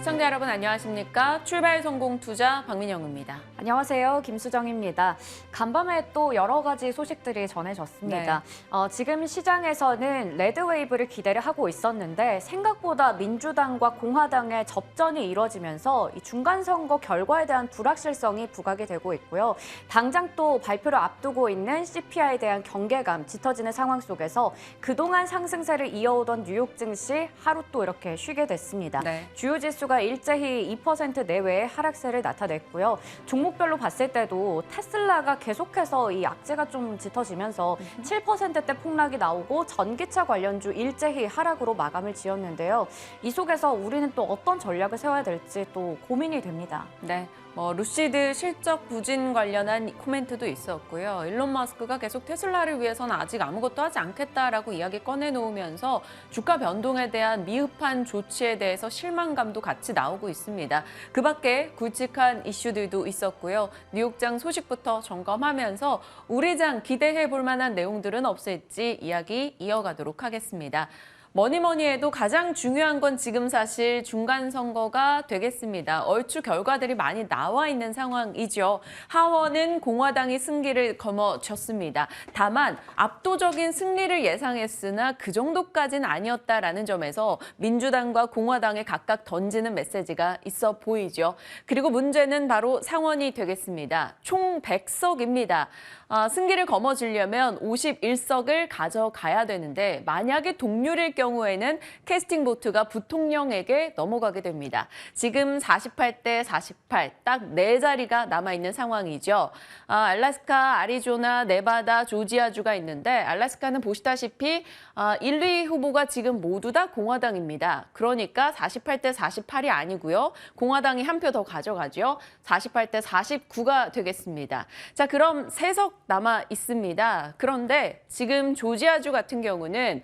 시청자 여러분 안녕하십니까? 출발 성공 투자 박민영입니다. 안녕하세요. 김수정입니다. 간밤에 또 여러 가지 소식들이 전해졌습니다. 지금 시장에서는 레드웨이브를 기대를 하고 있었는데 생각보다 민주당과 공화당의 접전이 이뤄지면서 이 중간선거 결과에 대한 불확실성이 부각이 되고 있고요. 당장 또 발표를 앞두고 있는 CPI에 대한 경계감 짙어지는 상황 속에서 그동안 상승세를 이어오던 뉴욕 증시 하루 또 이렇게 쉬게 됐습니다. 주요 지수가 일제히 2% 내외의 하락세를 나타냈고요. 종목별로 봤을 때도 테슬라가 계속해서 이 악재가 좀 짙어지면서 7%대 폭락이 나오고 전기차 관련주 일제히 하락으로 마감을 지었는데요. 이 속에서 우리는 또 어떤 전략을 세워야 될지 또 고민이 됩니다. 루시드 실적 부진 관련한 코멘트도 있었고요. 일론 머스크가 계속 테슬라를 위해서는 아직 아무것도 하지 않겠다라고 이야기 꺼내놓으면서 주가 변동에 대한 미흡한 조치에 대해서 실망감도 같이 나오고 있습니다. 그 밖에 굵직한 이슈들도 있었고요. 뉴욕장 소식부터 점검하면서 우리 장 기대해 볼 만한 내용들은 없을지 이야기 이어가도록 하겠습니다. 뭐니 해도 가장 중요한 건 지금 사실 중간선거가 되겠습니다. 얼추 결과들이 많이 나와 있는 상황이죠. 하원은 공화당이 승기를 거머쥐었습니다. 다만 압도적인 승리를 예상했으나 그 정도까지는 아니었다라는 점에서 민주당과 공화당에 각각 던지는 메시지가 있어 보이죠. 그리고 문제는 바로 상원이 되겠습니다. 총 100석입니다. 승기를 거머쥐려면 51석을 가져가야 되는데 만약에 동률일 경우에는 캐스팅 보트가 부통령에게 넘어가게 됩니다. 지금 48대 48, 딱 4자리가 남아있는 상황이죠. 알래스카, 아리조나, 네바다, 조지아주가 있는데 알래스카는 보시다시피 1, 2 후보가 지금 모두 다 공화당입니다. 그러니까 48대 48이 아니고요. 공화당이 한 표 더 가져가죠. 48대 49가 되겠습니다. 자, 그럼 3석 남아 있습니다. 그런데 지금 조지아주 같은 경우는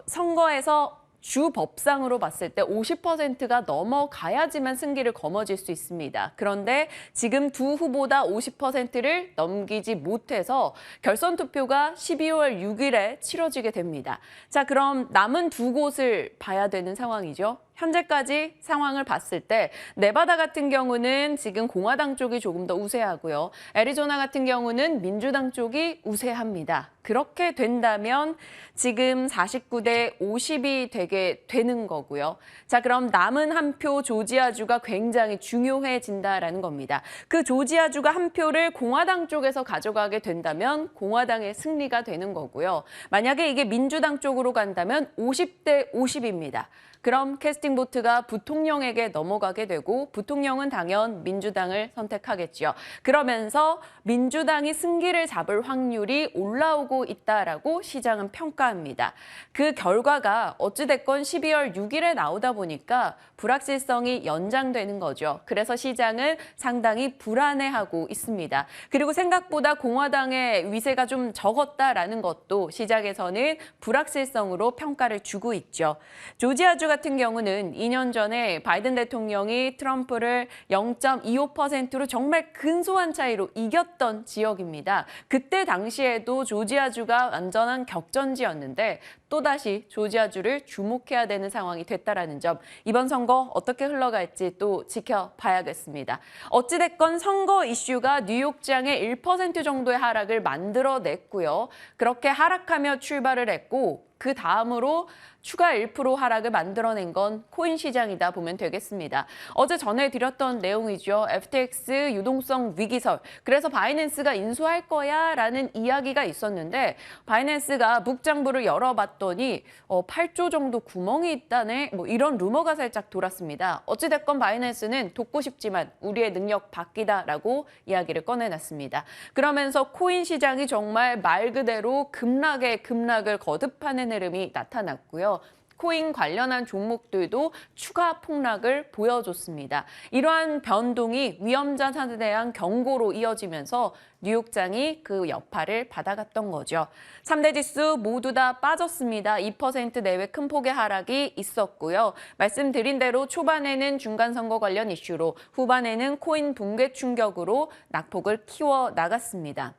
선거에서 주 법상으로 봤을 때 50%가 넘어가야지만 승기를 거머쥘 수 있습니다. 그런데 지금 두 후보 다 50%를 넘기지 못해서 결선 투표가 12월 6일에 치러지게 됩니다. 자, 그럼 남은 두 곳을 봐야 되는 상황이죠. 현재까지 상황을 봤을 때 네바다 같은 경우는 지금 공화당 쪽이 조금 더 우세하고요. 애리조나 같은 경우는 민주당 쪽이 우세합니다. 그렇게 된다면 지금 49대 50이 되게 되는 거고요. 자, 그럼 남은 한 표 조지아주가 굉장히 중요해진다라는 겁니다. 그 조지아주가 한 표를 공화당 쪽에서 가져가게 된다면 공화당의 승리가 되는 거고요. 만약에 이게 민주당 쪽으로 간다면 50대 50입니다. 그럼 캐스팅 보트가 부통령에게 넘어가게 되고 부통령은 당연 민주당을 선택하겠죠. 그러면서 민주당이 승기를 잡을 확률이 올라오고 있다라고 시장은 평가합니다. 그 결과가 어찌됐건 12월 6일에 나오다 보니까 불확실성이 연장되는 거죠. 그래서 시장은 상당히 불안해하고 있습니다. 그리고 생각보다 공화당의 위세가 좀 적었다라는 것도 시장에서는 불확실성으로 평가를 주고 있죠. 조지아주 같은 경우는 2년 전에 바이든 대통령이 트럼프를 0.25%로 정말 근소한 차이로 이겼던 지역입니다. 그때 당시에도 조지아주가 완전한 격전지였는데 또다시 조지아주를 주목해야 되는 상황이 됐다라는 점, 이번 선거 어떻게 흘러갈지 또 지켜봐야겠습니다. 어찌됐건 선거 이슈가 뉴욕장의 1% 정도의 하락을 만들어냈고요. 그렇게 하락하며 출발을 했고 그 다음으로 추가 1% 하락을 만들어낸 건 코인 시장이다 보면 되겠습니다. 어제 전해드렸던 내용이죠. FTX 유동성 위기설. 그래서 바이낸스가 인수할 거야 라는 이야기가 있었는데 바이낸스가 묵장부를 열어봤더니 8조 정도 구멍이 있다네. 이런 루머가 살짝 돌았습니다. 어찌됐건 바이낸스는 돕고 싶지만 우리의 능력 밖이다라고 이야기를 꺼내놨습니다. 그러면서 코인 시장이 정말 말 그대로 급락을 거듭하는 흐름이 나타났고요. 코인 관련한 종목들도 추가 폭락을 보여줬습니다. 이러한 변동이 위험자산에 대한 경고로 이어지면서 뉴욕장이 그 여파를 받아갔던 거죠. 3대 지수 모두 다 빠졌습니다. 2% 내외 큰 폭의 하락이 있었고요. 말씀드린 대로 초반에는 중간선거 관련 이슈로 후반에는 코인 붕괴 충격으로 낙폭을 키워 나갔습니다.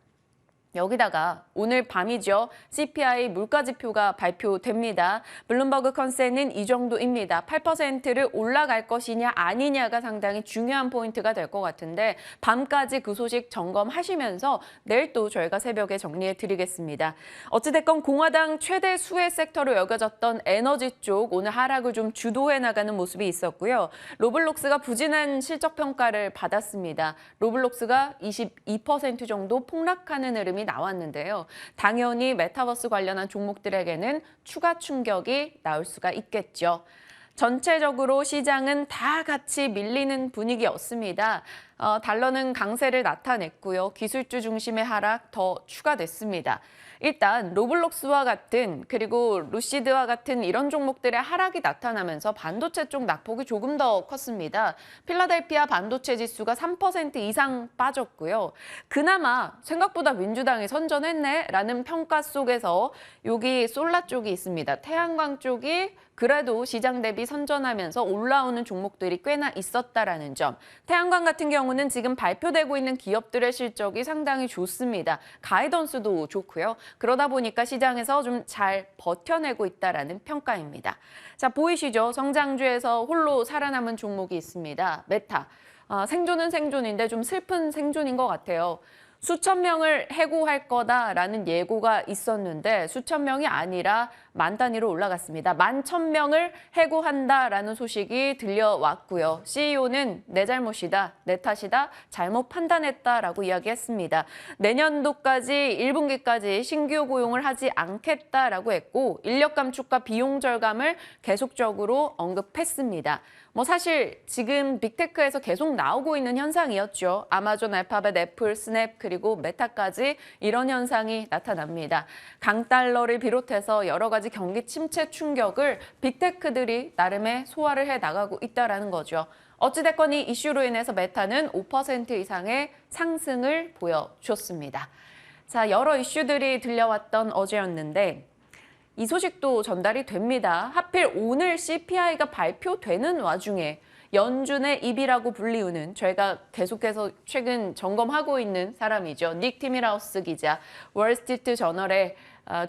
여기다가 오늘 밤이죠. CPI 물가지표가 발표됩니다. 블룸버그 컨센은 이 정도입니다. 8%를 올라갈 것이냐 아니냐가 상당히 중요한 포인트가 될 것 같은데 밤까지 그 소식 점검하시면서 내일 또 저희가 새벽에 정리해드리겠습니다. 어찌됐건 공화당 최대 수혜 섹터로 여겨졌던 에너지 쪽 오늘 하락을 좀 주도해 나가는 모습이 있었고요. 로블록스가 부진한 실적 평가를 받았습니다. 로블록스가 22% 정도 폭락하는 흐름이 나왔는데요. 당연히 메타버스 관련한 종목들에게는 추가 충격이 나올 수가 있겠죠. 전체적으로 시장은 다 같이 밀리는 분위기였습니다. 달러는 강세를 나타냈고요. 기술주 중심의 하락 더 추가됐습니다. 일단 로블록스와 같은 그리고 루시드와 같은 이런 종목들의 하락이 나타나면서 반도체 쪽 낙폭이 조금 더 컸습니다. 필라델피아 반도체 지수가 3% 이상 빠졌고요. 그나마 생각보다 민주당이 선전했네라는 평가 속에서 여기 솔라 쪽이 있습니다. 태양광 쪽이 그래도 시장 대비 선전하면서 올라오는 종목들이 꽤나 있었다라는 점. 태양광 같은 경우는 지금 발표되고 있는 기업들의 실적이 상당히 좋습니다. 가이던스도 좋고요. 그러다 보니까 시장에서 좀 잘 버텨내고 있다라는 평가입니다. 자, 보이시죠? 성장주에서 홀로 살아남은 종목이 있습니다. 메타. 생존은 생존인데 좀 슬픈 생존인 것 같아요. 수천 명을 해고할 거다라는 예고가 있었는데 수천 명이 아니라 만 단위로 올라갔습니다. 11,000명을 해고한다라는 소식이 들려왔고요. CEO는 내 잘못이다, 내 탓이다, 잘못 판단했다라고 이야기했습니다. 내년도까지 1분기까지 신규 고용을 하지 않겠다라고 했고 인력 감축과 비용 절감을 계속적으로 언급했습니다. 사실 지금 빅테크에서 계속 나오고 있는 현상이었죠. 아마존, 알파벳, 애플, 스냅 그리고 메타까지 이런 현상이 나타납니다. 강달러를 비롯해서 여러 가지 경기 침체 충격을 빅테크들이 나름의 소화를 해나가고 있다는 거죠. 어찌됐건 이 이슈로 인해서 메타는 5% 이상의 상승을 보여줬습니다. 자, 여러 이슈들이 들려왔던 어제였는데 이 소식도 전달이 됩니다. 하필 오늘 CPI가 발표되는 와중에 연준의 입이라고 불리우는 저희가 계속해서 최근 점검하고 있는 사람이죠. 닉 티밀하우스 기자, 월스트리트 저널의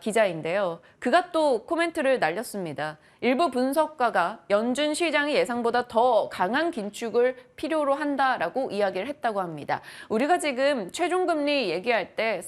기자인데요. 그가 또 코멘트를 날렸습니다. 일부 분석가가 연준 시장이 예상보다 더 강한 긴축을 필요로 한다라고 이야기를 했다고 합니다. 우리가 지금 최종금리 얘기할 때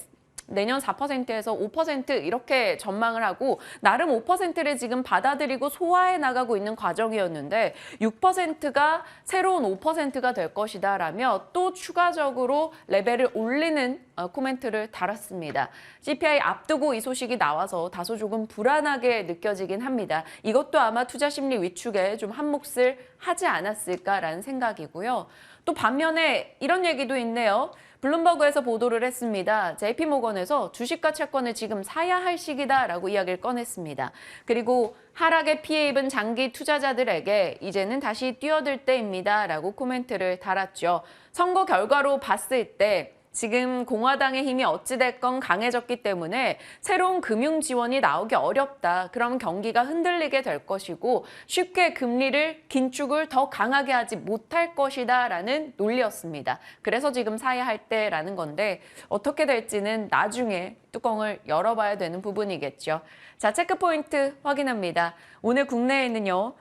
내년 4%에서 5% 이렇게 전망을 하고 나름 5%를 지금 받아들이고 소화해 나가고 있는 과정이었는데 6%가 새로운 5%가 될 것이다라며 또 추가적으로 레벨을 올리는 코멘트를 달았습니다. CPI 앞두고 이 소식이 나와서 다소 조금 불안하게 느껴지긴 합니다. 이것도 아마 투자 심리 위축에 좀 한몫을 하지 않았을까라는 생각이고요. 또 반면에 이런 얘기도 있네요. 블룸버그에서 보도를 했습니다. JP모건에서 주식과 채권을 지금 사야 할 시기다라고 이야기를 꺼냈습니다. 그리고 하락에 피해 입은 장기 투자자들에게 이제는 다시 뛰어들 때입니다라고 코멘트를 달았죠. 선거 결과로 봤을 때 지금 공화당의 힘이 어찌됐건 강해졌기 때문에 새로운 금융 지원이 나오기 어렵다. 그럼 경기가 흔들리게 될 것이고 쉽게 금리를 긴축을 더 강하게 하지 못할 것이다라는 논리였습니다. 그래서 지금 사야 할 때라는 건데 어떻게 될지는 나중에 뚜껑을 열어봐야 되는 부분이겠죠. 자, 체크포인트 확인합니다. 오늘 국내에는요.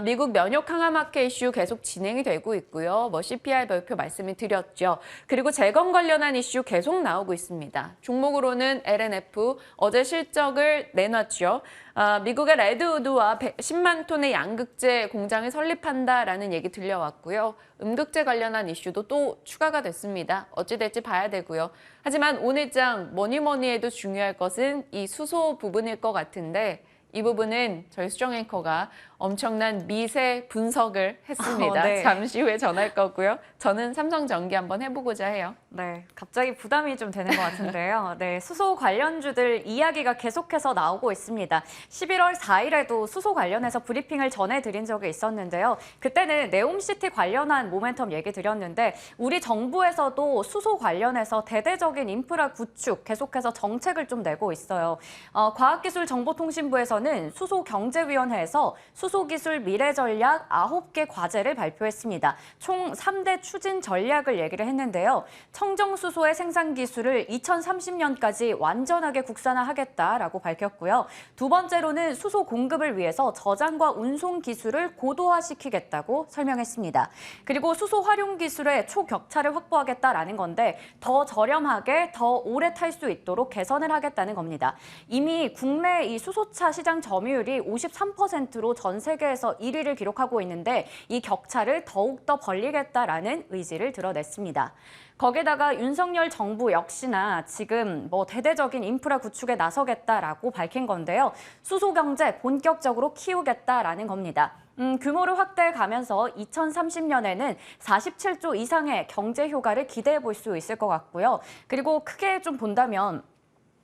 미국 면역 강화 마켓 이슈 계속 진행이 되고 있고요. CPI 발표 말씀을 드렸죠. 그리고 재건 관련한 이슈 계속 나오고 있습니다. 종목으로는 LNF 어제 실적을 내놨죠. 미국의 레드우드와 10만 톤의 양극재 공장을 설립한다라는 얘기 들려왔고요. 음극재 관련한 이슈도 또 추가가 됐습니다. 어찌 될지 봐야 되고요. 하지만 오늘장 뭐니 해도 중요할 것은 이 수소 부분일 것 같은데 이 부분은 저희 수정 앵커가 엄청난 미세 분석을 했습니다. 네. 잠시 후에 전할 거고요. 저는 삼성전기 한번 해보고자 해요. 네, 갑자기 부담이 좀 되는 것 같은데요. 네, 수소 관련주들 이야기가 계속해서 나오고 있습니다. 11월 4일에도 수소 관련해서 브리핑을 전해드린 적이 있었는데요. 그때는 네옴시티 관련한 모멘텀 얘기 드렸는데 우리 정부에서도 수소 관련해서 대대적인 인프라 구축 계속해서 정책을 좀 내고 있어요. 과학기술정보통신부에서는 수소경제위원회에서 수소기술 미래 전략 9개 과제를 발표했습니다. 총 3대 추진 전략을 얘기를 했는데요. 청정수소의 생산 기술을 2030년까지 완전하게 국산화하겠다라고 밝혔고요. 두 번째로는 수소 공급을 위해서 저장과 운송 기술을 고도화시키겠다고 설명했습니다. 그리고 수소 활용 기술의 초격차를 확보하겠다라는 건데 더 저렴하게 더 오래 탈 수 있도록 개선을 하겠다는 겁니다. 이미 국내 이 수소차 시장 점유율이 53%로 전 세계에서 1위를 기록하고 있는데 이 격차를 더욱더 벌리겠다라는 의지를 드러냈습니다. 거기다가 윤석열 정부 역시나 지금 대대적인 인프라 구축에 나서겠다라고 밝힌 건데요. 수소 경제 본격적으로 키우겠다라는 겁니다. 규모를 확대해 가면서 2030년에는 47조 이상의 경제 효과를 기대해 볼 수 있을 것 같고요. 그리고 크게 좀 본다면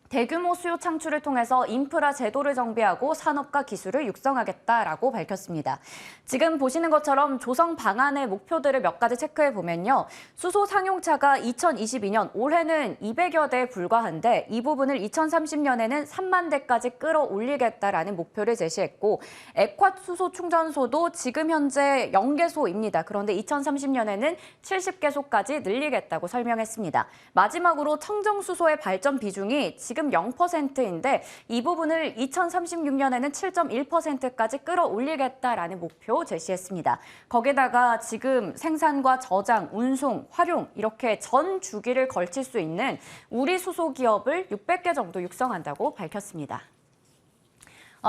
대규모 수요 창출을 통해서 인프라 제도를 정비하고 산업과 기술을 육성하겠다라고 밝혔습니다. 지금 보시는 것처럼 조성 방안의 목표들을 몇 가지 체크해 보면요. 수소 상용차가 2022년 올해는 200여 대에 불과한데 이 부분을 2030년에는 3만 대까지 끌어올리겠다라는 목표를 제시했고 액화 수소 충전소도 지금 현재 0개소입니다. 그런데 2030년에는 70개소까지 늘리겠다고 설명했습니다. 마지막으로 청정수소의 발전 비중이 지금 0%인데 이 부분을 2036년에는 7.1%까지 끌어올리겠다라는 목표 제시했습니다. 거기다가 지금 생산과 저장, 운송, 활용 이렇게 전 주기를 걸칠 수 있는 우리 수소 기업을 600개 정도 육성한다고 밝혔습니다.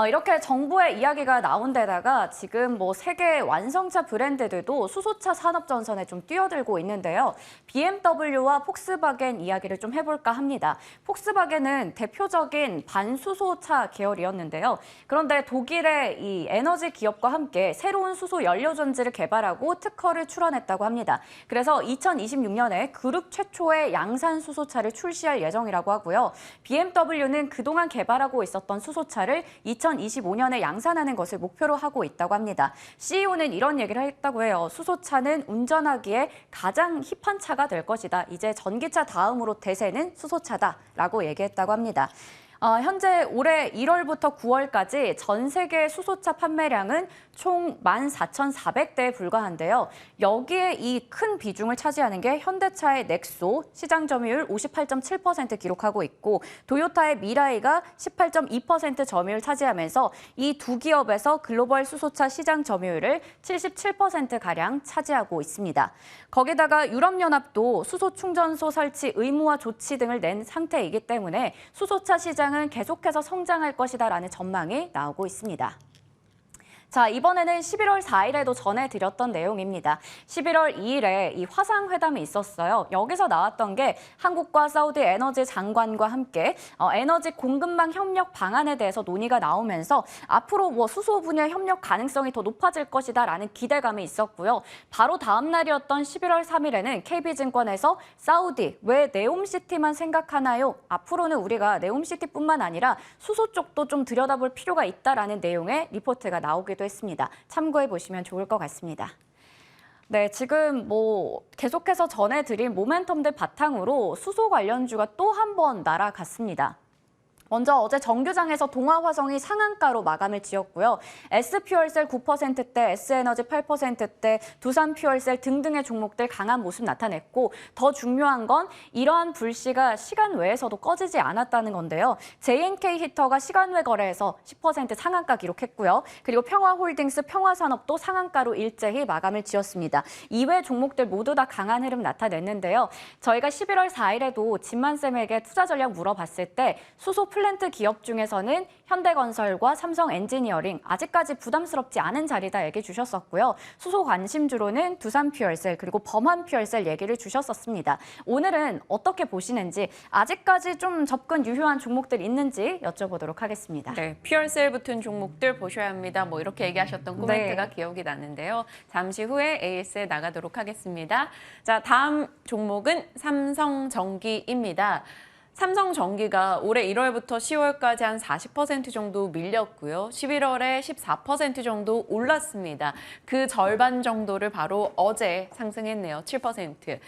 이렇게 정부의 이야기가 나온 데다가 지금 세계 완성차 브랜드들도 수소차 산업 전선에 좀 뛰어들고 있는데요. BMW와 폭스바겐 이야기를 좀 해볼까 합니다. 폭스바겐은 대표적인 반수소차 계열이었는데요. 그런데 독일의 이 에너지 기업과 함께 새로운 수소 연료 전지를 개발하고 특허를 출원했다고 합니다. 그래서 2026년에 그룹 최초의 양산 수소차를 출시할 예정이라고 하고요. BMW는 그동안 개발하고 있었던 수소차를 2025년에 양산하는 것을 목표로 하고 있다고 합니다. CEO는 이런 얘기를 했다고 해요. 수소차는 운전하기에 가장 힙한 차가 될 것이다. 이제 전기차 다음으로 대세는 수소차다라고 얘기했다고 합니다. 현재 올해 1월부터 9월까지 전 세계 수소차 판매량은 총 14,400대에 불과한데요. 여기에 이 큰 비중을 차지하는 게 현대차의 넥소, 시장 점유율 58.7% 기록하고 있고 도요타의 미라이가 18.2% 점유율 차지하면서 이 두 기업에서 글로벌 수소차 시장 점유율을 77%가량 차지하고 있습니다. 거기다가 유럽연합도 수소 충전소 설치 의무화 조치 등을 낸 상태이기 때문에 수소차 시장은 계속해서 성장할 것이다라는 전망이 나오고 있습니다. 자, 이번에는 11월 4일에도 전해드렸던 내용입니다. 11월 2일에 이 화상회담이 있었어요. 여기서 나왔던 게 한국과 사우디 에너지 장관과 함께 에너지 공급망 협력 방안에 대해서 논의가 나오면서 앞으로 수소 분야 협력 가능성이 더 높아질 것이다라는 기대감이 있었고요. 바로 다음 날이었던 11월 3일에는 KB증권에서 사우디 왜 네옴시티만 생각하나요? 앞으로는 우리가 네옴시티뿐만 아니라 수소 쪽도 좀 들여다볼 필요가 있다라는 내용의 리포트가 나오기도 했습니다. 참고해 보시면 좋을 것 같습니다. 네, 지금 계속해서 전해드린 모멘텀들 바탕으로 수소 관련주가 또 한 번 날아갔습니다. 먼저 어제 정규장에서 동아화성이 상한가로 마감을 지었고요. S퓨얼셀 9%대, S에너지 8%대, 두산퓨얼셀 등등의 종목들 강한 모습 나타냈고 더 중요한 건 이러한 불씨가 시간 외에서도 꺼지지 않았다는 건데요. JNK 히터가 시간 외 거래에서 10% 상한가 기록했고요. 그리고 평화홀딩스, 평화산업도 상한가로 일제히 마감을 지었습니다. 이외 종목들 모두 다 강한 흐름 나타냈는데요. 저희가 11월 4일에도 진만쌤에게 투자 전략 물어봤을 때 수소 플랜트 기업 중에서는 현대건설과 삼성엔지니어링 아직까지 부담스럽지 않은 자리다 얘기 주셨었고요. 수소 관심주로는 두산퓨얼셀 그리고 범한퓨얼셀 얘기를 주셨었습니다. 오늘은 어떻게 보시는지 아직까지 좀 접근 유효한 종목들 있는지 여쭤보도록 하겠습니다. 네, 퓨얼셀 붙은 종목들 보셔야 합니다. 이렇게 얘기하셨던 코멘트가 기억이 나는데요. 잠시 후에 AS에 나가도록 하겠습니다. 자, 다음 종목은 삼성전기입니다. 삼성전기가 올해 1월부터 10월까지 한 40% 정도 밀렸고요. 11월에 14% 정도 올랐습니다. 그 절반 정도를 바로 어제 상승했네요. 7%.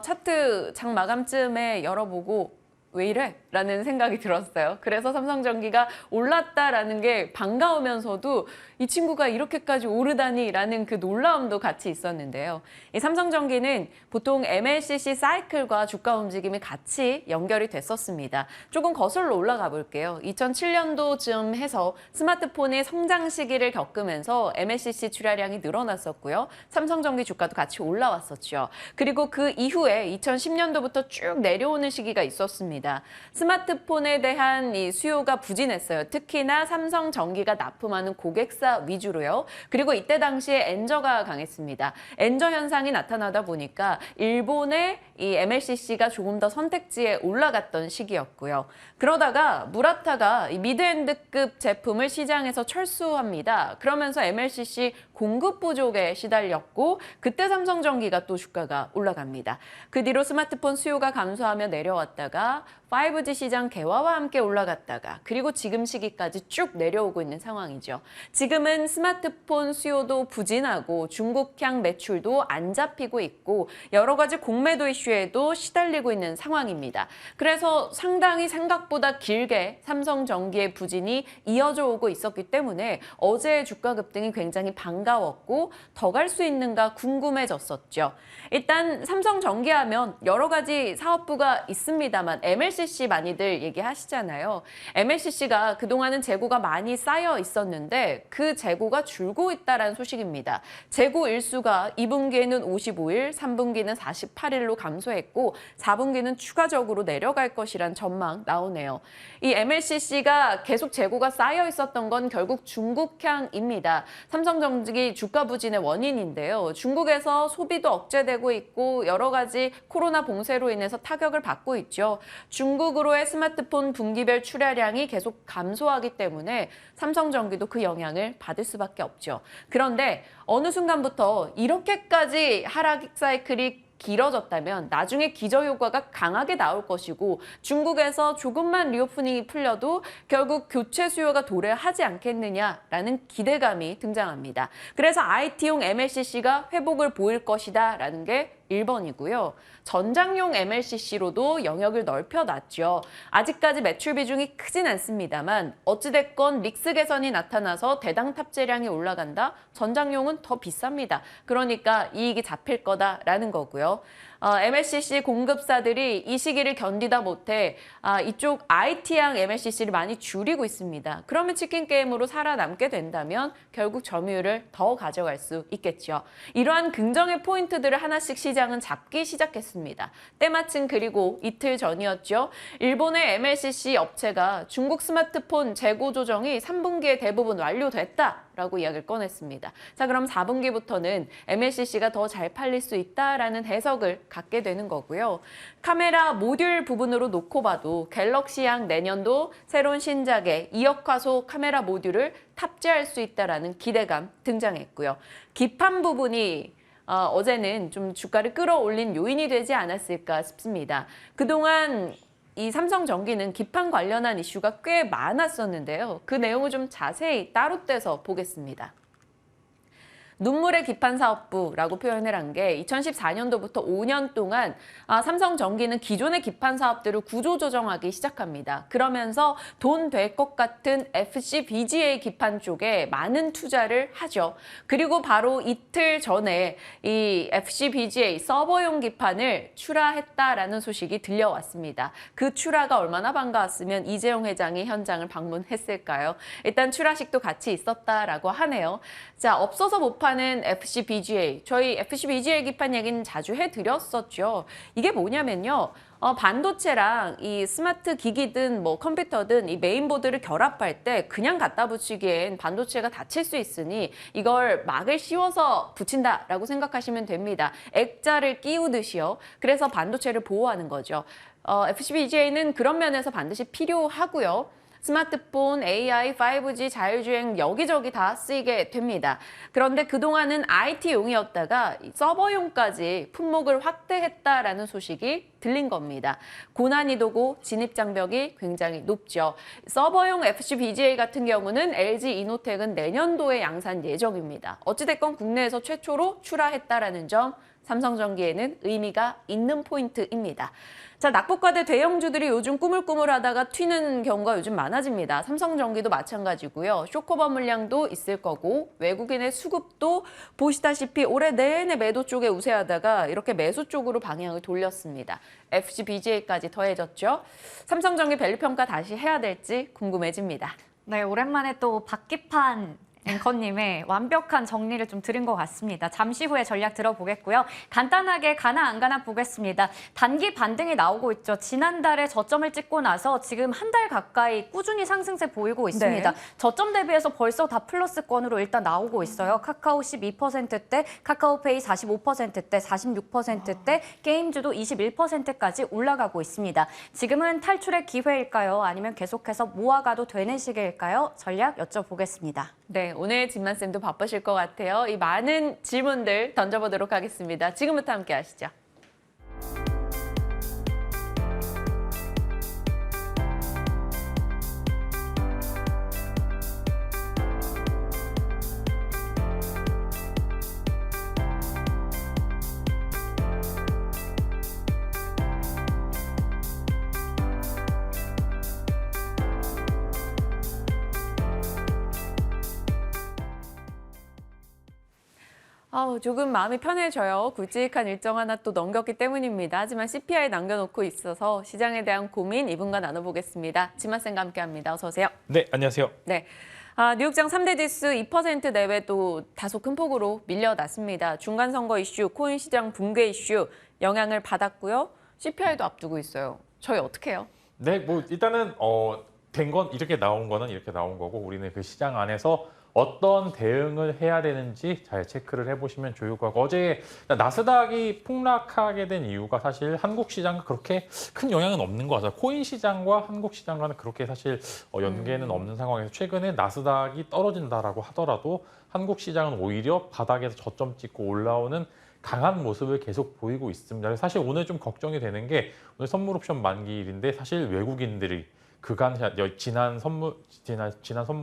차트 장 마감쯤에 열어보고 왜 이래? 라는 생각이 들었어요. 그래서 삼성전기가 올랐다라는 게 반가우면서도 이 친구가 이렇게까지 오르다니라는 그 놀라움도 같이 있었는데요. 이 삼성전기는 보통 MLCC 사이클과 주가 움직임이 같이 연결이 됐었습니다. 조금 거슬러 올라가 볼게요. 2007년도쯤 해서 스마트폰의 성장 시기를 겪으면서 MLCC 출하량이 늘어났었고요. 삼성전기 주가도 같이 올라왔었죠. 그리고 그 이후에 2010년도부터 쭉 내려오는 시기가 있었습니다. 스마트폰에 대한 이 수요가 부진했어요. 특히나 삼성전기가 납품하는 고객사 위주로요. 그리고 이때 당시에 엔저가 강했습니다. 엔저 현상이 나타나다 보니까 일본의 이 MLCC가 조금 더 선택지에 올라갔던 시기였고요. 그러다가 무라타가 이 미드엔드급 제품을 시장에서 철수합니다. 그러면서 MLCC 공급 부족에 시달렸고 그때 삼성전기가 또 주가가 올라갑니다. 그 뒤로 스마트폰 수요가 감소하며 내려왔다가 5G 시장 개화와 함께 올라갔다가 그리고 지금 시기까지 쭉 내려오고 있는 상황이죠. 지금은 스마트폰 수요도 부진하고 중국향 매출도 안 잡히고 있고 여러 가지 공매도 이슈에도 시달리고 있는 상황입니다. 그래서 상당히 생각보다 길게 삼성전기의 부진이 이어져 오고 있었기 때문에 어제의 주가 급등이 굉장히 반가웠고 더 갈 수 있는가 궁금해졌었죠. 일단 삼성전기 하면 여러 가지 사업부가 있습니다만 MLCC 많이들 얘기하시잖아요. MLCC가 그동안은 재고가 많이 쌓여 있었는데 그 재고가 줄고 있다는 소식입니다. 재고 일수가 2분기에는 55일, 3분기는 48일로 감소했고 4분기는 추가적으로 내려갈 것이란 전망 나오네요. 이 MLCC가 계속 재고가 쌓여 있었던 건 결국 중국향입니다. 삼성전기 주가 부진의 원인인데요. 중국에서 소비도 억제되고 있고 여러 가지 코로나 봉쇄로 인해서 타격을 받고 있죠. 중국으로의 스마트폰 분기별 출하량이 계속 감소하기 때문에 삼성전기도 그 영향을 받을 수밖에 없죠. 그런데 어느 순간부터 이렇게까지 하락 사이클이 길어졌다면 나중에 기저효과가 강하게 나올 것이고 중국에서 조금만 리오프닝이 풀려도 결국 교체 수요가 도래하지 않겠느냐라는 기대감이 등장합니다. 그래서 IT용 MLCC가 회복을 보일 것이다 라는 게 1번이고요. 전장용 MLCC로도 영역을 넓혀놨죠. 아직까지 매출 비중이 크진 않습니다만 어찌됐건 믹스 개선이 나타나서 대당 탑재량이 올라간다? 전장용은 더 비쌉니다. 그러니까 이익이 잡힐 거다라는 거고요. MLCC 공급사들이 이 시기를 견디다 못해 이쪽 IT향 MLCC를 많이 줄이고 있습니다. 그러면 치킨 게임으로 살아남게 된다면 결국 점유율을 더 가져갈 수 있겠죠. 이러한 긍정의 포인트들을 하나씩 시장은 잡기 시작했습니다. 때마침 그리고 이틀 전이었죠. 일본의 MLCC 업체가 중국 스마트폰 재고 조정이 3분기에 대부분 완료됐다라고 이야기를 꺼냈습니다. 자, 그럼 4분기부터는 MLCC가 더 잘 팔릴 수 있다라는 해석을 갖게 되는 거고요. 카메라 모듈 부분으로 놓고 봐도 갤럭시향 내년도 새로운 신작의 2억 화소 카메라 모듈을 탑재할 수 있다라는 기대감 등장했고요. 기판 부분이 어제는 좀 주가를 끌어올린 요인이 되지 않았을까 싶습니다. 그동안 이 삼성전기는 기판 관련한 이슈가 꽤 많았었는데요. 그 내용을 좀 자세히 따로 떼서 보겠습니다. 눈물의 기판 사업부라고 표현을 한 게 2014년도부터 5년 동안 삼성전기는 기존의 기판 사업들을 구조 조정하기 시작합니다. 그러면서 돈 될 것 같은 FC-BGA 기판 쪽에 많은 투자를 하죠. 그리고 바로 이틀 전에 이 FC-BGA 서버용 기판을 출하했다라는 소식이 들려왔습니다. 그 출하가 얼마나 반가웠으면 이재용 회장이 현장을 방문했을까요? 일단 출하식도 같이 있었다라고 하네요. 자, 없어서 못 파는 FC-BGA. 저희 FC-BGA 기판 얘기는 자주 해드렸었죠. 이게 뭐냐면요. 반도체랑 이 스마트 기기든 뭐 컴퓨터든 이 메인보드를 결합할 때 그냥 갖다 붙이기엔 반도체가 다칠 수 있으니 이걸 막을 씌워서 붙인다라고 생각하시면 됩니다. 액자를 끼우듯이요. 그래서 반도체를 보호하는 거죠. FC-BGA는 그런 면에서 반드시 필요하고요. 스마트폰, AI, 5G, 자율주행 여기저기 다 쓰이게 됩니다. 그런데 그동안은 IT용이었다가 서버용까지 품목을 확대했다라는 소식이 들린 겁니다. 고난이도고 진입장벽이 굉장히 높죠. 서버용 FC-BGA 같은 경우는 LG 이노텍은 내년도에 양산 예정입니다. 어찌됐건 국내에서 최초로 출하했다라는 점 삼성전기에는 의미가 있는 포인트입니다. 자, 낙폭과대 대형주들이 요즘 꾸물꾸물하다가 튀는 경우가 요즘 많아집니다. 삼성전기도 마찬가지고요. 쇼커버 물량도 있을 거고 외국인의 수급도 보시다시피 올해 내내 매도 쪽에 우세하다가 이렇게 매수 쪽으로 방향을 돌렸습니다. FCBGA까지 더해졌죠. 삼성전기 밸류평가 다시 해야 될지 궁금해집니다. 네, 오랜만에 또 박기판 앵커님의 완벽한 정리를 좀 들은 것 같습니다. 잠시 후에 전략 들어보겠고요. 간단하게 가나 안 가나 보겠습니다. 단기 반등이 나오고 있죠. 지난달에 저점을 찍고 나서 지금 한 달 가까이 꾸준히 상승세 보이고 있습니다. 네. 저점 대비해서 벌써 다 플러스권으로 일단 나오고 있어요. 카카오 12%대, 카카오페이 45%대, 46%대, 게임주도 21%까지 올라가고 있습니다. 지금은 탈출의 기회일까요? 아니면 계속해서 모아가도 되는 시기일까요? 전략 여쭤보겠습니다. 네, 오늘 진만쌤도 바쁘실 것 같아요. 이 많은 질문들 던져보도록 하겠습니다. 지금부터 함께 하시죠. 조금 마음이 편해져요. 굵직한 일정 하나 또 넘겼기 때문입니다. 하지만 CPI 남겨놓고 있어서 시장에 대한 고민 이분과 나눠보겠습니다. 진만쌤과 함께합니다. 어서 오세요. 네, 안녕하세요. 네. 뉴욕장 3대 지수 2% 내외도 다소 큰 폭으로 밀려났습니다. 중간선거 이슈, 코인 시장 붕괴 이슈 영향을 받았고요. CPI도 앞두고 있어요. 저희 어떻게 해요? 네, 뭐 일단은 된 건 이렇게 나온 거는 이렇게 나온 거고 우리는 그 시장 안에서 어떤 대응을 해야 되는지 잘 체크를 해보시면 좋을 것 같고 어제 나스닥이 폭락하게 된 이유가 사실 한국 시장과 그렇게 큰 영향은 없는 것 같아요. 코인 시장과 한국 시장과는 그렇게 사실 연계는 없는 상황에서 최근에 나스닥이 떨어진다라고 하더라도 한국 시장은 오히려 바닥에서 저점 찍고 올라오는 강한 모습을 계속 보이고 있습니다. 그래서 사실 오늘 좀 걱정이 되는 게 오늘 선물 옵션 만기일인데 사실 외국인들이 그간 지난 선물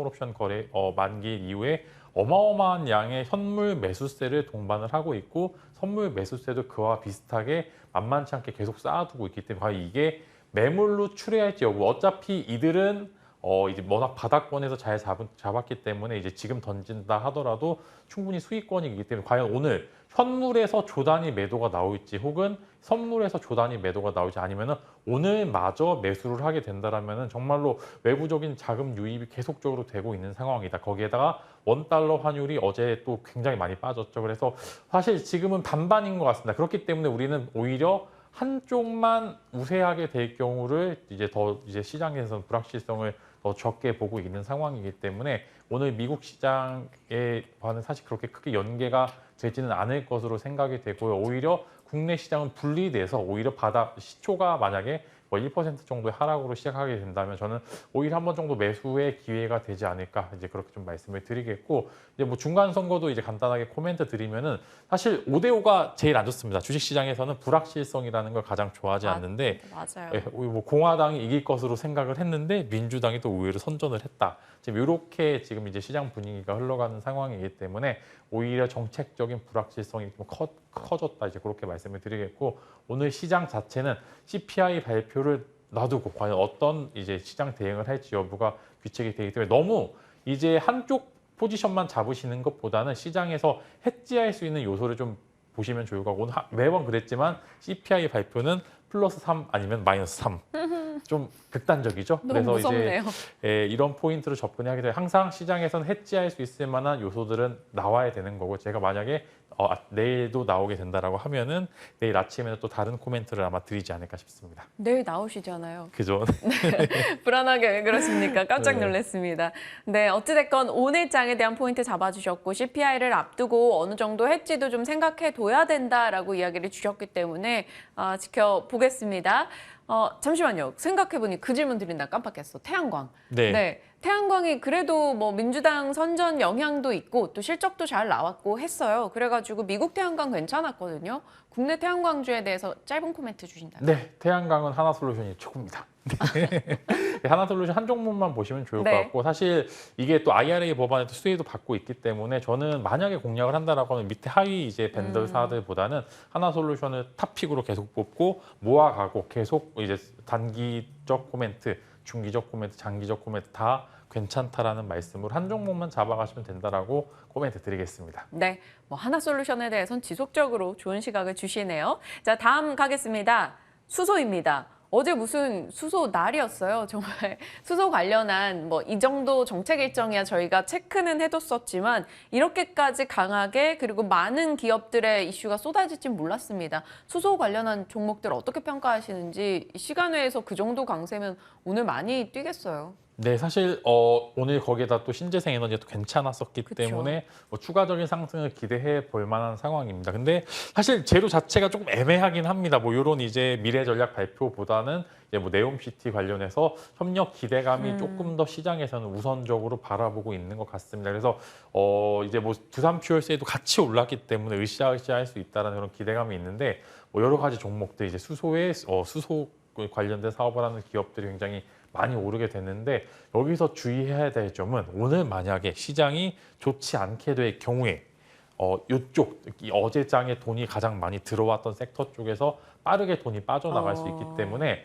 옵션 거래 만기 이후에 어마어마한 양의 현물 매수세를 동반을 하고 있고 선물 매수세도 그와 비슷하게 만만치 않게 계속 쌓아두고 있기 때문에 과연 이게 매물로 출회할지 여부 어차피 이들은 이제 워낙 바닥권에서 잘 잡았기 때문에 이제 지금 던진다 하더라도 충분히 수익권이기 때문에 과연 오늘 현물에서 조단위 매도가 나올지 혹은 선물에서 조단위 매도가 나올지 아니면은 오늘마저 매수를 하게 된다라면은 정말로 외부적인 자금 유입이 계속적으로 되고 있는 상황이다. 거기에다가 원달러 환율이 어제 또 굉장히 많이 빠졌죠. 그래서 사실 지금은 반반인 것 같습니다. 그렇기 때문에 우리는 오히려 한쪽만 우세하게 될 경우를 이제 시장에서는 불확실성을 더 적게 보고 있는 상황이기 때문에 오늘 미국 시장에와는 사실 그렇게 크게 연계가 되지는 않을 것으로 생각이 되고요. 오히려 국내 시장은 분리돼서 오히려 시초가 만약에 뭐 1% 정도의 하락으로 시작하게 된다면 저는 오히려 한 번 정도 매수의 기회가 되지 않을까 이제 그렇게 좀 말씀을 드리겠고 이제 뭐 중간 선거도 이제 간단하게 코멘트 드리면은 사실 5대5가 제일 안 좋습니다. 주식 시장에서는 불확실성이라는 걸 가장 좋아하지 않는데 맞아요. 뭐 공화당이 이길 것으로 생각을 했는데 민주당이 또 의외로 선전을 했다. 지금 이렇게 지금 이제 시장 분위기가 흘러가는 상황이기 때문에 오히려 정책적인 불확실성이 좀 커졌다 이제 그렇게 말씀을 드리겠고 오늘 시장 자체는 CPI 발표를 놔두고 과연 어떤 이제 시장 대응을 할지 여부가 귀책이 되기 때문에 너무 이제 한쪽 포지션만 잡으시는 것보다는 시장에서 해지할 수 있는 요소를 좀 보시면 좋을 거고 오늘 매번 그랬지만 CPI 발표는 플러스 3 아니면 마이너스 3. 좀 극단적이죠. 너무 그래서 무섭네요. 이제 이런 포인트로 접근하게 돼요. 항상 시장에서는 해지할 수 있을 만한 요소들은 나와야 되는 거고 제가 만약에 내일도 나오게 된다라고 하면은 내일 아침에는 또 다른 코멘트를 아마 드리지 않을까 싶습니다. 내일 나오시잖아요. 그죠? 불안하게 왜 그러십니까? 깜짝 네. 놀랐습니다. 네, 어찌됐건 오늘 장에 대한 포인트 잡아주셨고 CPI를 앞두고 어느 정도 해지도 좀 생각해 둬야 된다라고 이야기를 주셨기 때문에 지켜보겠습니다. 잠시만요. 생각해보니 그 질문 드린다 깜빡했어. 태양광. 네. 태양광이 그래도 뭐 민주당 선전 영향도 있고 또 실적도 잘 나왔고 했어요. 그래가지고 미국 태양광 괜찮았거든요. 국내 태양광주에 대해서 짧은 코멘트 주신다면. 네, 태양광은 하나솔루션이 최고입니다. 네. 하나솔루션 한 종목만 보시면 좋을 것 네. 같고 사실 이게 또 IRA 법안에도 수혜도 받고 있기 때문에 저는 만약에 공략을 한다라고 하면 밑에 하위 이제 벤더사들보다는 하나솔루션을 탑픽으로 계속 뽑고 모아가고 계속 이제 단기적 코멘트, 중기적 코멘트, 장기적 코멘트 다 괜찮다라는 말씀으로 한 종목만 잡아가시면 된다라고 코멘트 드리겠습니다. 네, 뭐 하나솔루션에 대해서는 지속적으로 좋은 시각을 주시네요. 자, 다음 가겠습니다. 수소입니다. 어제 무슨 수소 날이었어요. 정말 수소 관련한 뭐 이 정도 정책 일정이야 저희가 체크는 해뒀었지만 이렇게까지 강하게 그리고 많은 기업들의 이슈가 쏟아질진 몰랐습니다. 수소 관련한 종목들 어떻게 평가하시는지 시간 외에서 그 정도 강세면 오늘 많이 뛰겠어요. 네, 사실 오늘 거기에다 또 신재생 에너지가 또 괜찮았었기 그쵸. 때문에 뭐 추가적인 상승을 기대해 볼 만한 상황입니다. 근데 사실 재료 자체가 조금 애매하긴 합니다. 뭐 이런 이제 미래 전략 발표보다는 이제 뭐 네옴시티 관련해서 협력 기대감이 조금 더 시장에서는 우선적으로 바라보고 있는 것 같습니다. 그래서 이제 뭐 두산 퓨얼스에도 같이 올랐기 때문에 으쌰으쌰할 수 있다는 그런 기대감이 있는데 뭐 여러 가지 종목들 이제 수소에 수소 관련된 사업을 하는 기업들이 굉장히 많이 오르게 됐는데 여기서 주의해야 될 점은 오늘 만약에 시장이 좋지 않게 될 경우에 이쪽 어제장에 돈이 가장 많이 들어왔던 섹터 쪽에서 빠르게 돈이 빠져나갈 수 있기 때문에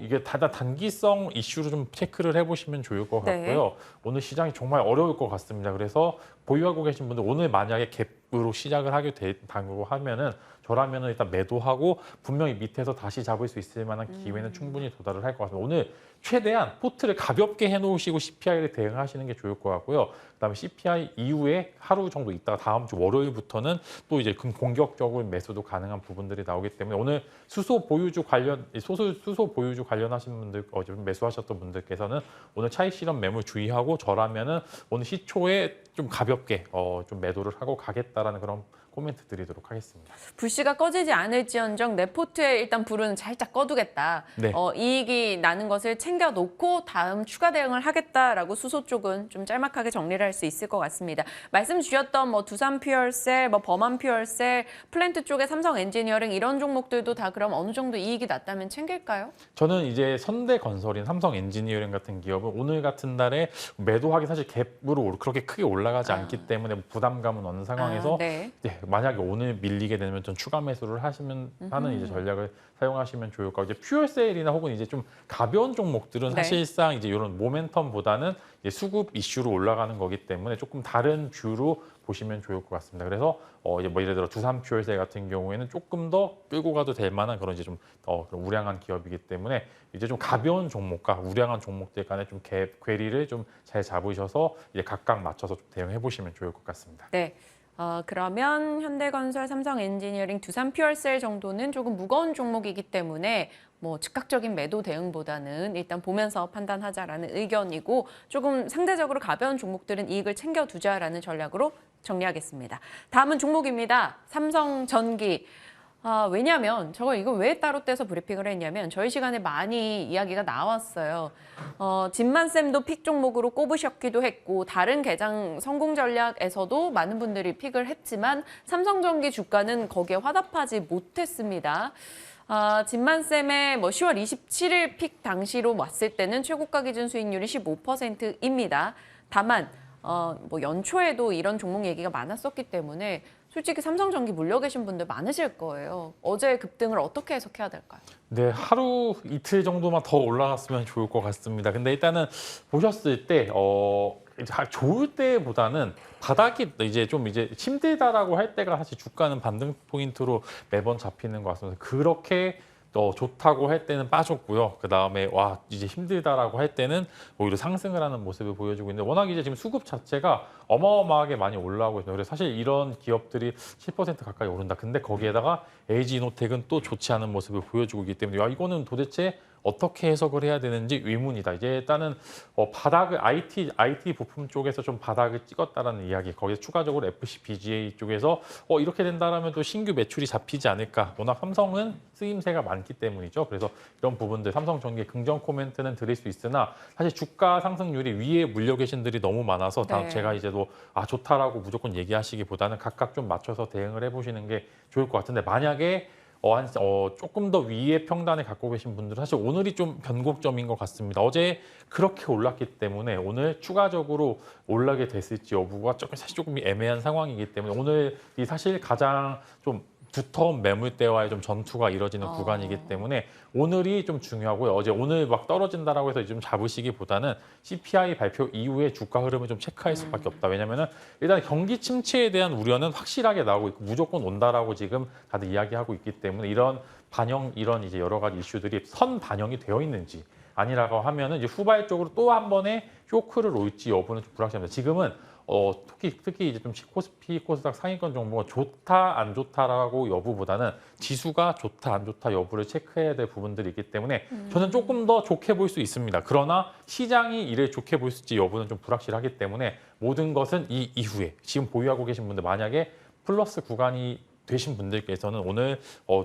이게 단기성 이슈로 좀 체크를 해보시면 좋을 것 네. 같고요. 오늘 시장이 정말 어려울 것 같습니다. 그래서 보유하고 계신 분들 오늘 만약에 갭으로 시작을 하게 된다고 하면은 저라면은 일단 매도하고 분명히 밑에서 다시 잡을 수 있을 만한 기회는 충분히 도달을 할 것 같습니다. 오늘 최대한 포트를 가볍게 해놓으시고 CPI를 대응하시는 게 좋을 것 같고요. 그다음에 CPI 이후에 하루 정도 있다가 다음 주 월요일부터는 또 이제 공격적으로 매수도 가능한 부분들이 나오기 때문에 오늘 수소 보유주 관련하신 분들 어제 매수하셨던 분들께서는 오늘 차익 실현 매물 주의하고 저라면은 오늘 시초에 좀 가볍게 좀 매도를 하고 가겠다라는 그런 코멘트 드리도록 하겠습니다. 불씨가 꺼지지 않을지언정 내 포트에 일단 불은 살짝 꺼두겠다. 네. 이익이 나는 것을 챙겨놓고 다음 추가 대응을 하겠다라고 수소 쪽은 좀 짤막하게 정리를 할 수 있을 것 같습니다. 말씀 주셨던 뭐 두산 퓨얼셀, 뭐 범한 퓨얼셀, 플랜트 쪽의 삼성 엔지니어링 이런 종목들도 다 그럼 어느 정도 이익이 났다면 챙길까요? 저는 이제 선대건설인 삼성 엔지니어링 같은 기업은 오늘 같은 날에 매도하기 사실 갭으로 그렇게 크게 올라가지 않기 때문에 부담감은 없는 상황에서 네. 네, 만약에 오늘 밀리게 되면 좀 추가 매수를 하시면 하는 이제 전략을 사용하시면 좋을 것 같아요. 이제 퓨얼셀이나 혹은 이제 좀 가벼운 종목들은 네. 사실상 이제 이런 모멘텀보다는 이제 수급 이슈로 올라가는 거기 때문에 조금 다른 뷰로 보시면 좋을 것 같습니다. 그래서 이제 뭐 예를 들어 두산 퓨얼셀 같은 경우에는 조금 더 끌고 가도 될 만한 그런 이제 좀 그런 우량한 기업이기 때문에 이제 좀 가벼운 종목과 우량한 종목들 간의 좀 괴리를 좀 잘 잡으셔서 이제 각각 맞춰서 좀 대응해 보시면 좋을 것 같습니다. 네. 그러면 현대건설, 삼성엔지니어링, 두산 퓨얼셀 정도는 조금 무거운 종목이기 때문에 뭐 즉각적인 매도 대응보다는 일단 보면서 판단하자라는 의견이고 조금 상대적으로 가벼운 종목들은 이익을 챙겨두자라는 전략으로 정리하겠습니다. 다음은 종목입니다. 삼성전기. 왜냐하면 이거 왜 따로 떼서 브리핑을 했냐면 저희 시간에 많이 이야기가 나왔어요. 진만쌤도 픽 종목으로 꼽으셨기도 했고 다른 개장 성공 전략에서도 많은 분들이 픽을 했지만 삼성전기 주가는 거기에 화답하지 못했습니다. 진만쌤의 뭐 10월 27일 픽 당시로 왔을 때는 최고가 기준 수익률이 15%입니다. 다만 뭐 연초에도 이런 종목 얘기가 많았었기 때문에 솔직히 삼성전기 물려 계신 분들 많으실 거예요. 어제 급등을 어떻게 해석해야 될까요? 네, 하루 이틀 정도만 더 올라갔으면 좋을 것 같습니다. 근데 일단은 보셨을 때 좋을 때보다는 바닥이 이제 좀 이제 힘들다라고 할 때가 사실 주가는 반등 포인트로 매번 잡히는 것 같습니다. 그렇게 좋다고 할 때는 빠졌고요. 그 다음에 와 이제 힘들다라고 할 때는 오히려 상승을 하는 모습을 보여주고 있는데 워낙 이제 지금 수급 자체가 어마어마하게 많이 올라오고 있어요. 그래서 사실 이런 기업들이 10% 가까이 오른다. 근데 거기에다가 LG이노텍은 또 좋지 않은 모습을 보여주고 있기 때문에 야 이거는 도대체 어떻게 해석을 해야 되는지 의문이다. 이제 일단은 바닥을 IT 부품 쪽에서 좀 바닥을 찍었다라는 이야기. 거기에 추가적으로 FCBGA 쪽에서 이렇게 된다라면 또 신규 매출이 잡히지 않을까. 워낙 삼성은 쓰임새가 많기 때문이죠. 그래서 이런 부분들 삼성전기에 긍정 코멘트는 드릴 수 있으나 사실 주가 상승률이 위에 물려 계신 분들이 너무 많아서 네. 제가 이제 좋다라고 무조건 얘기하시기보다는 각각 좀 맞춰서 대응을 해보시는 게 좋을 것 같은데 만약에 조금 더 위에 평단을 갖고 계신 분들은 사실 오늘이 좀 변곡점인 것 같습니다. 어제 그렇게 올랐기 때문에 오늘 추가적으로 올라게 됐을지 여부가 사실 조금 애매한 상황이기 때문에 오늘이 사실 가장 좀 두터운 매물대와의 좀 전투가 이뤄지는 구간이기 때문에 오늘이 좀 중요하고요. 오늘 막 떨어진다라고 해서 좀 잡으시기보다는 CPI 발표 이후에 주가 흐름을 좀 체크할 수밖에 없다. 왜냐면은 일단 경기 침체에 대한 우려는 확실하게 나오고 있고 무조건 온다라고 지금 다들 이야기하고 있기 때문에 이런 이제 여러 가지 이슈들이 선 반영이 되어 있는지 아니라고 하면은 이제 후발적으로 또 한 번의 쇼크를 올지 여부는 좀 불확실합니다. 지금은 특히 이제 좀 코스피, 코스닥 상위권 정보가 좋다, 안 좋다라고 여부보다는 지수가 좋다, 안 좋다 여부를 체크해야 될 부분들이 있기 때문에 저는 조금 더 좋게 볼 수 있습니다. 그러나 시장이 이를 좋게 볼 수 있을지 여부는 좀 불확실하기 때문에 모든 것은 이 이후에 지금 보유하고 계신 분들 만약에 플러스 구간이 되신 분들께서는 오늘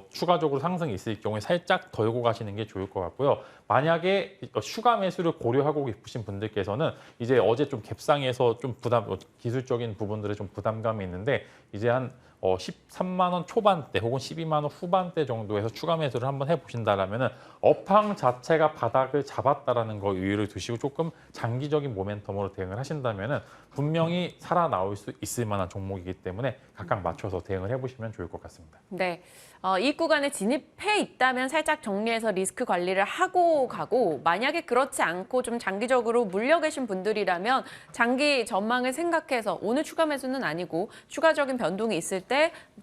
추가적으로 상승이 있을 경우에 살짝 덜고 가시는 게 좋을 것 같고요. 만약에 추가 매수를 고려하고 계신 분들께서는 이제 어제 좀 갭상에서 좀 기술적인 부분들에 좀 부담감이 있는데 이제 한 13만 원 초반대 혹은 12만 원 후반대 정도에서 추가 매수를 한번 해보신다라면은 업황 자체가 바닥을 잡았다라는 거 의의를 두시고 조금 장기적인 모멘텀으로 대응을 하신다면은 분명히 살아나올 수 있을 만한 종목이기 때문에 각각 맞춰서 대응을 해보시면 좋을 것 같습니다. 네. 이 구간에 진입해 있다면 살짝 정리해서 리스크 관리를 하고 가고 만약에 그렇지 않고 좀 장기적으로 물려 계신 분들이라면 장기 전망을 생각해서 오늘 추가 매수는 아니고 추가적인 변동이 있을 때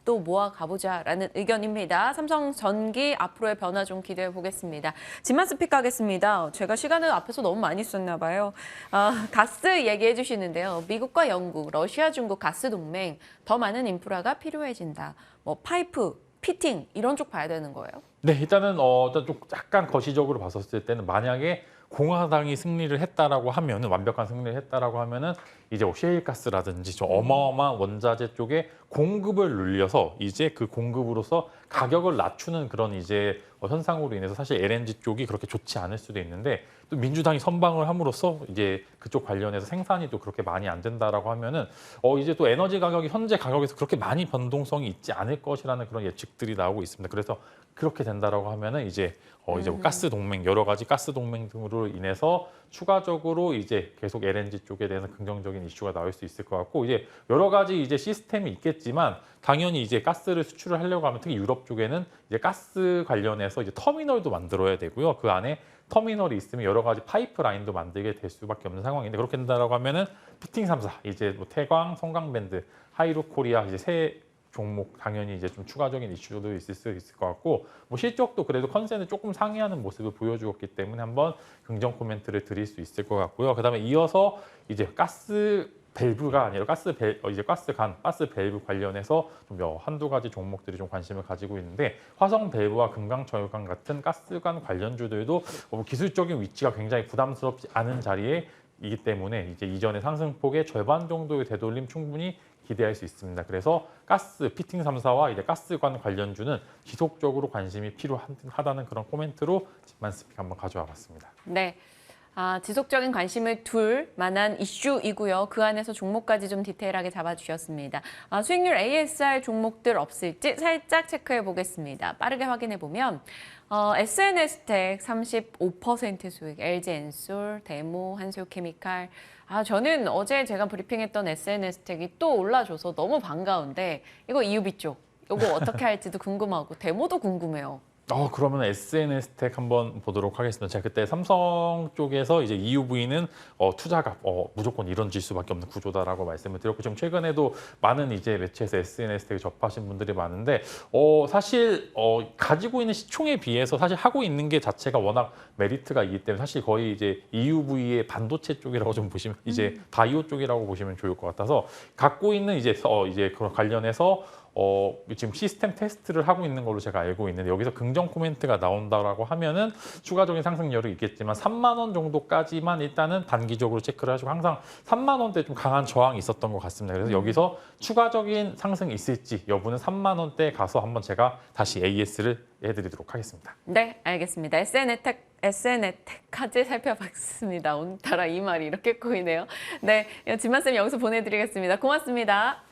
또 모아 가보자라는 의견입니다. 삼성전기 앞으로의 변화 좀 기대해 보겠습니다. 진만 스픽 하겠습니다. 제가 시간을 앞에서 너무 많이 썼나 봐요. 가스 얘기해 주시는데요. 미국과 영국, 러시아, 중국 가스 동맹 더 많은 인프라가 필요해진다. 파이프, 피팅 이런 쪽 봐야 되는 거예요? 네, 일단은 일단 좀 약간 거시적으로 봤었을 때는 만약에 공화당이 승리를 했다라고 하면은 완벽한 승리를 했다라고 하면은 이제 셰일가스라든지 좀 어마어마한 원자재 쪽에 공급을 늘려서 이제 그 공급으로서 가격을 낮추는 그런 이제 현상으로 인해서 사실 LNG 쪽이 그렇게 좋지 않을 수도 있는데 또 민주당이 선방을 함으로써 이제 그쪽 관련해서 생산이 또 그렇게 많이 안 된다라고 하면은 이제 또 에너지 가격이 현재 가격에서 그렇게 많이 변동성이 있지 않을 것이라는 그런 예측들이 나오고 있습니다. 그래서 그렇게 된다라고 하면은 이제 가스 동맹 여러 가지 가스 동맹 등으로 인해서 추가적으로 이제 계속 LNG 쪽에 대해서 긍정적인 이슈가 나올 수 있을 것 같고 이제 여러 가지 이제 시스템이 있겠지만 당연히 이제 가스를 수출을 하려고 하면 특히 유럽 쪽에는 이제 가스 관련해서 이제 터미널도 만들어야 되고요. 그 안에 터미널이 있으면 여러 가지 파이프라인도 만들게 될 수밖에 없는 상황인데 그렇게 된다라고 하면은 피팅 3사 이제 태광, 성강밴드, 하이루코리아 이제 세 종목 당연히 이제 좀 추가적인 이슈도 있을 수 있을 것 같고 실적도 그래도 컨센을 조금 상회하는 모습을 보여주었기 때문에 한번 긍정 코멘트를 드릴 수 있을 것 같고요. 그다음에 이어서 이제 가스 밸브가 아니라 가스 밸브 관련해서 좀 한두 가지 종목들이 좀 관심을 가지고 있는데 화성 밸브와 금강철강 같은 가스관 관련주들도 기술적인 위치가 굉장히 부담스럽지 않은 자리에 이기 때문에 이제 이전의 상승폭의 절반 정도의 되돌림 충분히 기대할 수 있습니다. 그래서 가스 피팅 3사와 이제 가스관 관련주는 지속적으로 관심이 필요하다는 그런 코멘트로 집만 스픽 한번 가져와 봤습니다. 네. 지속적인 관심을 둘 만한 이슈이고요. 그 안에서 종목까지 좀 디테일하게 잡아주셨습니다. 수익률 ASR 종목들 없을지 살짝 체크해 보겠습니다. 빠르게 확인해 보면 SNS텍 35% 수익, LG엔솔, 데모, 한솔케미칼. 저는 어제 제가 브리핑했던 SNS텍이 또 올라줘서 너무 반가운데 이거 EUV 쪽, 이거 어떻게 할지도 궁금하고 데모도 궁금해요. 그러면 SNS텍 한번 보도록 하겠습니다. 제가 그때 삼성 쪽에서 이제 EUV는 투자가 무조건 이런 질 수밖에 없는 구조다라고 말씀을 드렸고 지금 최근에도 많은 이제 매체에서 SNS텍을 접하신 분들이 많은데 사실 가지고 있는 시총에 비해서 사실 하고 있는 게 자체가 워낙 메리트가 있기 때문에 사실 거의 이제 EUV의 반도체 쪽이라고 좀 보시면 이제 바이오 쪽이라고 보시면 좋을 것 같아서 갖고 있는 이제 그런 관련해서 지금 시스템 테스트를 하고 있는 걸로 제가 알고 있는데 여기서 긍정 코멘트가 나온다라고 하면은 추가적인 상승률이 있겠지만 3만 원 정도까지만 일단은 단기적으로 체크를 하시고 항상 3만 원대 좀 강한 저항이 있었던 것 같습니다. 그래서 여기서 추가적인 상승이 있을지 여부는 3만 원대에 가서 한번 제가 다시 AS를 해드리도록 하겠습니다. 네, 알겠습니다. SN에텍까지 살펴봤습니다. 오늘따라 이 말이 이렇게 꼬이네요. 네, 진만쌤 여기서 보내드리겠습니다. 고맙습니다.